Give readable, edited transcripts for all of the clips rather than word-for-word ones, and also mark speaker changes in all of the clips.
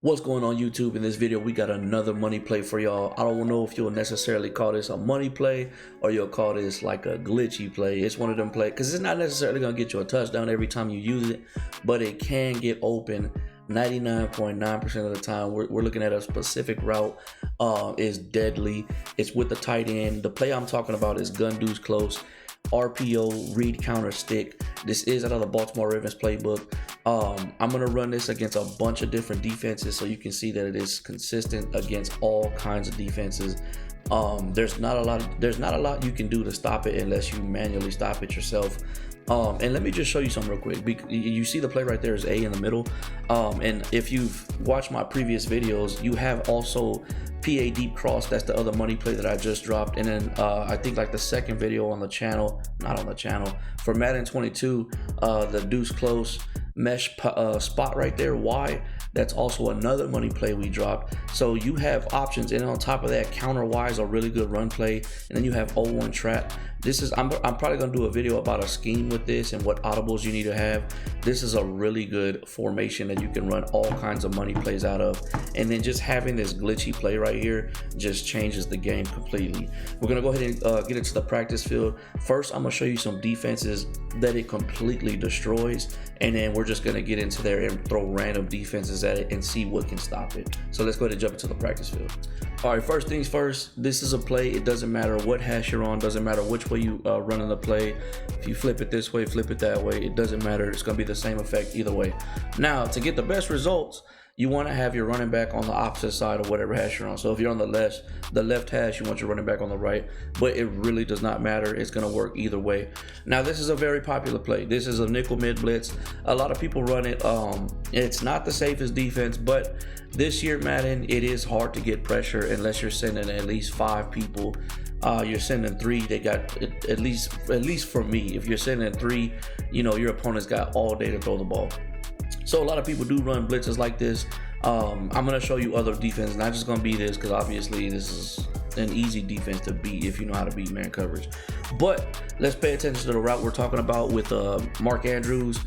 Speaker 1: What's going on YouTube? In this video we got another money play for y'all. I don't know if you'll necessarily call this a money play or you'll call this like a glitchy play. It's one of them play because it's not necessarily gonna get you a touchdown every time you use it, but it can get open 99.9% of the time. We're looking at a specific route. Is deadly. It's with the tight end. The play I'm talking about is gun deuce close, RPO, read counter stick. This is out of the Baltimore Ravens playbook. I'm gonna run this against a bunch of different defenses so you can see that it is consistent against all kinds of defenses. There's not a lot you can do to stop it unless you manually stop it yourself. And let me just show you something real quick. You see the play right there is A in the middle. And if you've watched my previous videos, you have also PA deep cross. That's the other money play that I just dropped. And then I think like the second video on the channel, not on the channel, for Madden 22, the deuce close mesh spot right there, Y, that's also another money play we dropped. So you have options, and on top of that, counter Y is a really good run play, and then you have 0-1 trap. This is I'm probably gonna do a video about a scheme with this and what audibles you need to have. This is a really good formation that you can run all kinds of money plays out of, and then just having this glitchy play right here just changes the game completely. We're gonna go ahead and get into the practice field. First, I'm gonna show you some defenses that it completely destroys, and then we're just gonna get into there and throw random defenses at it and see what can stop it. So let's go ahead and jump into the practice field. All right, first things first, this is a play. It doesn't matter what hash you're on, doesn't matter which way you run in the play. If you flip it this way, flip it that way, it doesn't matter. It's gonna be the same effect either way. Now, to get the best results, you want to have your running back on the opposite side of whatever hash you're on. So if you're on the left hash, you want your running back on the right, but it really does not matter. It's going to work either way. Now, this is a very popular play. This is a nickel mid blitz. A lot of people run it. It's not the safest defense, but this year, Madden, it is hard to get pressure unless you're sending at least 5 people. You're sending 3, they got at least for me, if you're sending 3, you know, your opponent's got all day to throw the ball. So a lot of people do run blitzes like this. I'm gonna show you other defenses, not just gonna be this, because obviously this is an easy defense to beat if you know how to beat man coverage. But let's pay attention to the route we're talking about with Mark Andrews.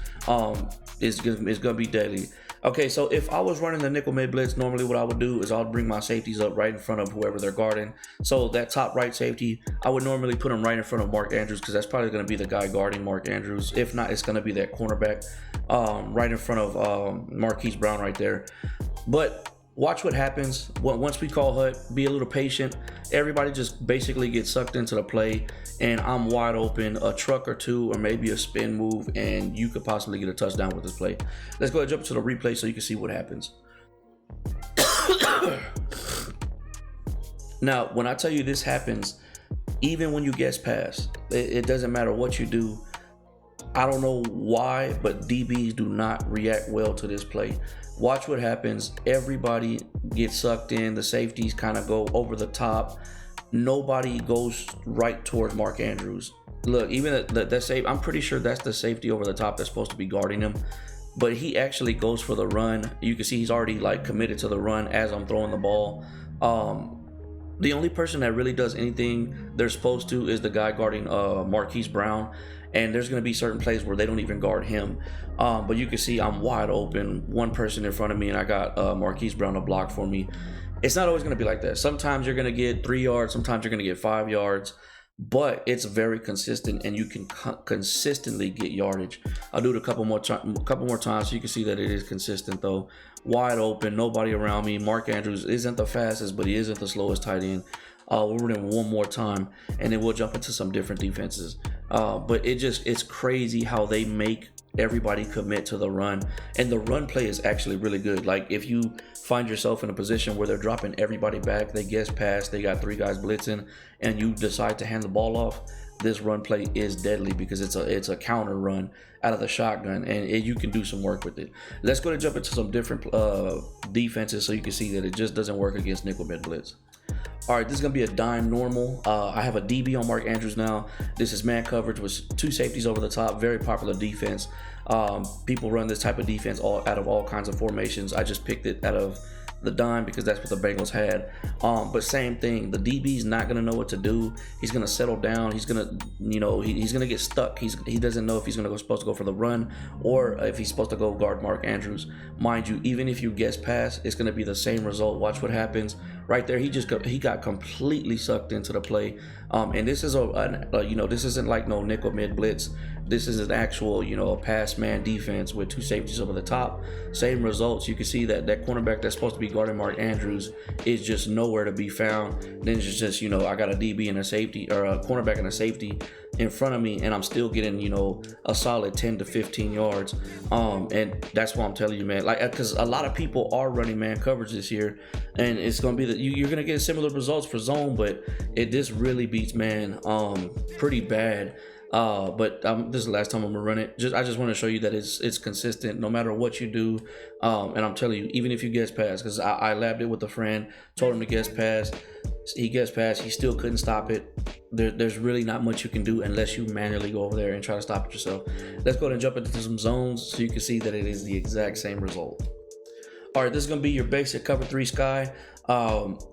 Speaker 1: It's gonna be deadly. Okay, so if I was running the nickel mid blitz, normally what I would do is I'll bring my safeties up right in front of whoever they're guarding. So that top right safety, I would normally put him right in front of Mark Andrews, because that's probably going to be the guy guarding Mark Andrews. If not, it's going to be that cornerback right in front of Marquise Brown right there. But watch what happens once we call HUT. Be a little patient. Everybody just basically gets sucked into the play, and I'm wide open. A truck or two, or maybe a spin move, and you could possibly get a touchdown with this play. Let's go ahead and jump to the replay so you can see what happens. Now, when I tell you this happens, even when you guess pass, it doesn't matter what you do. I don't know why, but DBs do not react well to this play. Watch what happens. Everybody gets sucked in. The safeties kind of go over the top. Nobody goes right towards Mark Andrews. Look, even that safe, I'm pretty sure that's the safety over the top that's supposed to be guarding him, but he actually goes for the run. You can see he's already like committed to the run as I'm throwing the ball. The only person that really does anything they're supposed to is the guy guarding Marquise Brown, and there's going to be certain plays where they don't even guard him. But you can see I'm wide open, one person in front of me, and I got Marquise Brown to block for me. It's not always going to be like that. Sometimes you're going to get 3 yards, sometimes you're going to get 5 yards, but it's very consistent, and you can consistently get yardage. I'll do it a couple more times so you can see that it is consistent though. Wide open, nobody around me. Mark Andrews isn't the fastest, but he isn't the slowest tight end. We're running one more time, and then we'll jump into some different defenses. But it's crazy how they make everybody commit to the run, and the run play is actually really good. Like if you find yourself in a position where they're dropping everybody back, they guess pass, they got 3 guys blitzing, and you decide to hand the ball off, this run play is deadly because it's a counter run out of the shotgun, and you can do some work with it. Let's go and jump into some different defenses so you can see that it just doesn't work against nickel mid blitz. All right, this is gonna be a dime normal. I have a DB on Mark Andrews now. This is man coverage with 2 safeties over the top. Very popular defense. People run this type of defense out of all kinds of formations. I just picked it out of the dime because that's what the Bengals had. But same thing, the DB's not gonna know what to do. He's gonna settle down. He's gonna, he's gonna get stuck. He doesn't know if he's supposed to go for the run or if he's supposed to go guard Mark Andrews. Mind you, even if you guess pass, it's gonna be the same result. Watch what happens right there. He got completely sucked into the play. And this is this isn't like no nickel mid blitz. This is an actual, a pass man defense with 2 safeties over the top. Same results. You can see that cornerback that's supposed to be guarding Mark Andrews is just nowhere to be found. Then it's just, I got a DB and a safety, or a cornerback and a safety in front of me, and I'm still getting, a solid 10 to 15 yards. And that's why I'm telling you, man, because a lot of people are running man coverage this year, and it's going to be you're going to get similar results for zone, but this really beats man pretty bad. But this is the last time I'm gonna run it. I just want to show you that it's consistent no matter what you do. And I'm telling you, even if you guess pass, because I labbed it with a friend, told him to guess pass. He guessed pass. He still couldn't stop it. There's really not much you can do unless you manually go over there and try to stop it yourself. Let's go ahead and jump into some zones so you can see that it is the exact same result. All right, this is gonna be your basic cover 3 sky.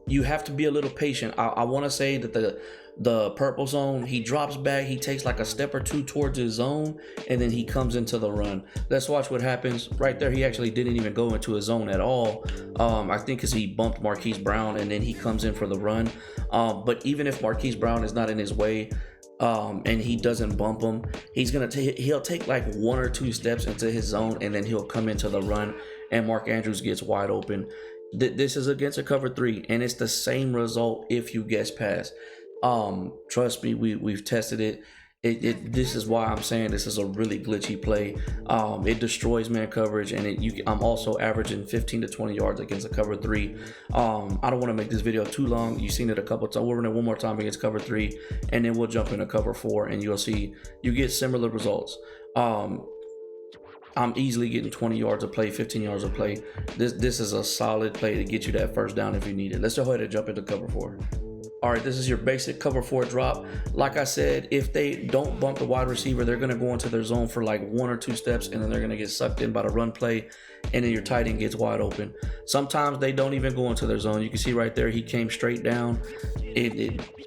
Speaker 1: You have to be a little patient. I want to say that the purple zone, he drops back, he takes like a step or 2 towards his zone, and then he comes into the run. Let's watch what happens. Right there, he actually didn't even go into his zone at all. I think because he bumped Marquise Brown, and then he comes in for the run. But even if Marquise Brown is not in his way, and he doesn't bump him, he'll take like 1 or 2 steps into his zone, and then he'll come into the run, and Mark Andrews gets wide open. This is against a cover 3, and it's the same result if you guess pass. Trust me, we've tested it. This is why I'm saying this is a really glitchy play. It destroys man coverage, and I'm also averaging 15 to 20 yards against a cover 3. I don't want to make this video too long. You've seen it a couple times. We'll run it one more time against cover 3, and then we'll jump into cover 4, and you'll see you get similar results. I'm easily getting 20 yards of play, 15 yards of play. This is a solid play to get you that first down if you need it. Let's go ahead and jump into cover 4. All right, this is your basic cover 4 drop. Like I said, if they don't bump the wide receiver, they're going to go into their zone for like 1 or 2 steps, and then they're going to get sucked in by the run play, and then your tight end gets wide open. Sometimes they don't even go into their zone. You can see right there, he came straight down.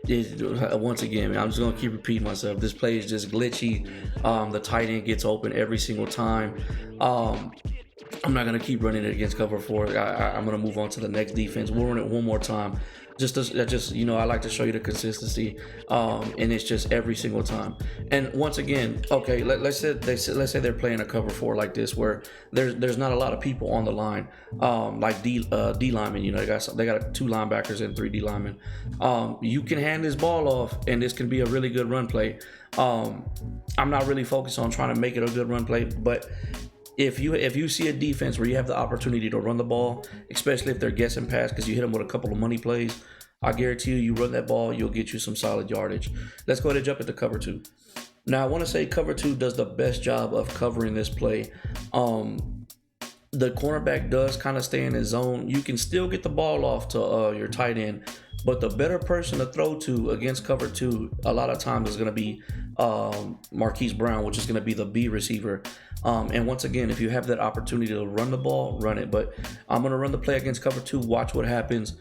Speaker 1: Once again, man, I'm just going to keep repeating myself. This play is just glitchy. The tight end gets open every single time. I'm not going to keep running it against cover 4. I'm going to move on to the next defense. We'll run it one more time. I like to show you the consistency, and it's just every single time. And once again, okay, let's say they're playing a cover 4 like this, where there's not a lot of people on the line, like D linemen. They got 2 linebackers and 3 D linemen. You can hand this ball off, and this can be a really good run play. I'm not really focused on trying to make it a good run play, but if you see a defense where you have the opportunity to run the ball, especially if they're guessing pass because you hit them with a couple of money plays, I guarantee you run that ball, you'll get you some solid yardage. Let's go ahead and jump into cover 2. Now, I want to say cover 2 does the best job of covering this play. The cornerback does kind of stay in his zone. You can still get the ball off to your tight end, but the better person to throw to against cover 2 a lot of times is going to be Marquise Brown, which is going to be the B receiver. And once again, if you have that opportunity to run the ball, run it. But I'm going to run the play against cover 2. Watch what happens.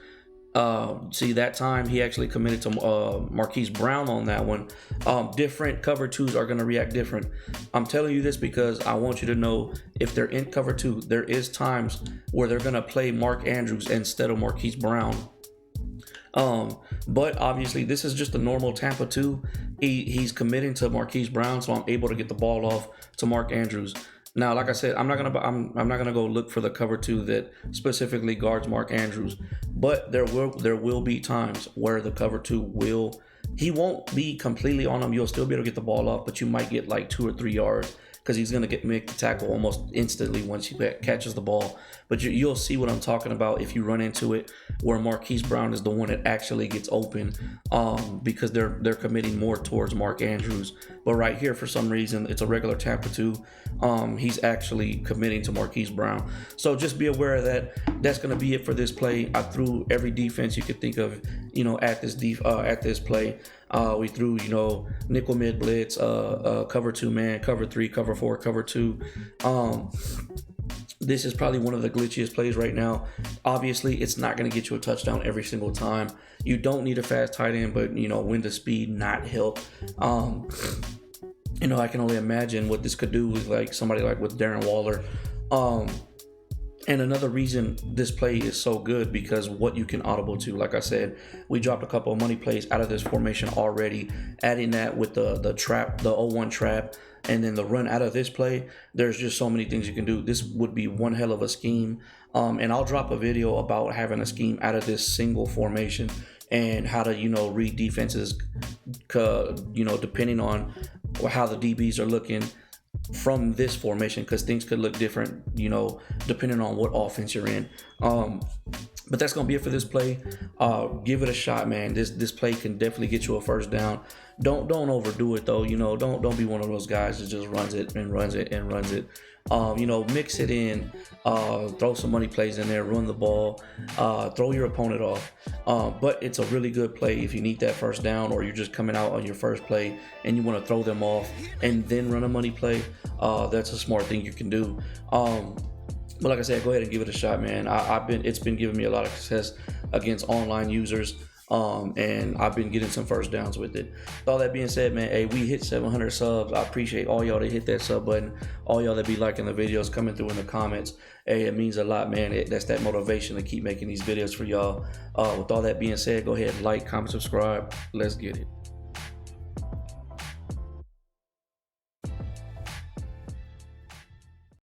Speaker 1: See, that time he actually committed to Marquise Brown on that one. Different cover 2s are going to react different. I'm telling you this because I want you to know, if they're in cover 2, there is times where they're going to play Mark Andrews instead of Marquise Brown. But obviously this is just a normal Tampa 2. He's committing to Marquise Brown, so I'm able to get the ball off to Mark Andrews. Now, like I said, I'm not gonna go look for the cover 2 that specifically guards Mark Andrews, but there will be times where the cover 2 he won't be completely on him. You'll still be able to get the ball off, but you might get like 2 or 3 yards because he's gonna make the tackle almost instantly once he catches the ball. But you'll see what I'm talking about if you run into it, where Marquise Brown is the one that actually gets open, because they're committing more towards Mark Andrews. But right here, for some reason, it's a regular Tampa 2. He's actually committing to Marquise Brown. So just be aware of that. That's going to be it for this play. I threw every defense you could think of, at this play. We threw, nickel mid blitz, cover 2 man, cover 3, cover 4, cover 2. This is probably one of the glitchiest plays right now. Obviously, it's not going to get you a touchdown every single time. You don't need a fast tight end, but when does speed not help? I can only imagine what this could do with like somebody like with Darren Waller. And another reason this play is so good because what you can audible to. Like I said, we dropped a couple of money plays out of this formation already. Adding that with the trap, the 0-1 trap, and then the run out of this play, there's just so many things you can do. This would be one hell of a scheme. And I'll drop a video about having a scheme out of this single formation and how to read defenses, depending on how the DBs are looking from this formation, because things could look different depending on what offense you're in. But that's gonna be it for this play. Give it a shot, man. This play can definitely get you a first down. Don't overdo it though. Don't be one of those guys that just runs it and runs it and runs it. Mix it in, throw some money plays in there, run the ball, throw your opponent off. But it's a really good play if you need that first down, or you're just coming out on your first play and you want to throw them off and then run a money play. That's a smart thing you can do. But like I said, go ahead and give it a shot, man. It's been giving me a lot of success against online users. And I've been getting some first downs with it. With all that being said, man, hey, we hit 700 subs. I appreciate all y'all that hit that sub button. All y'all that be liking the videos, coming through in the comments. Hey, it means a lot, man. That's that motivation to keep making these videos for y'all. With all that being said, go ahead, like, comment, subscribe. Let's get it.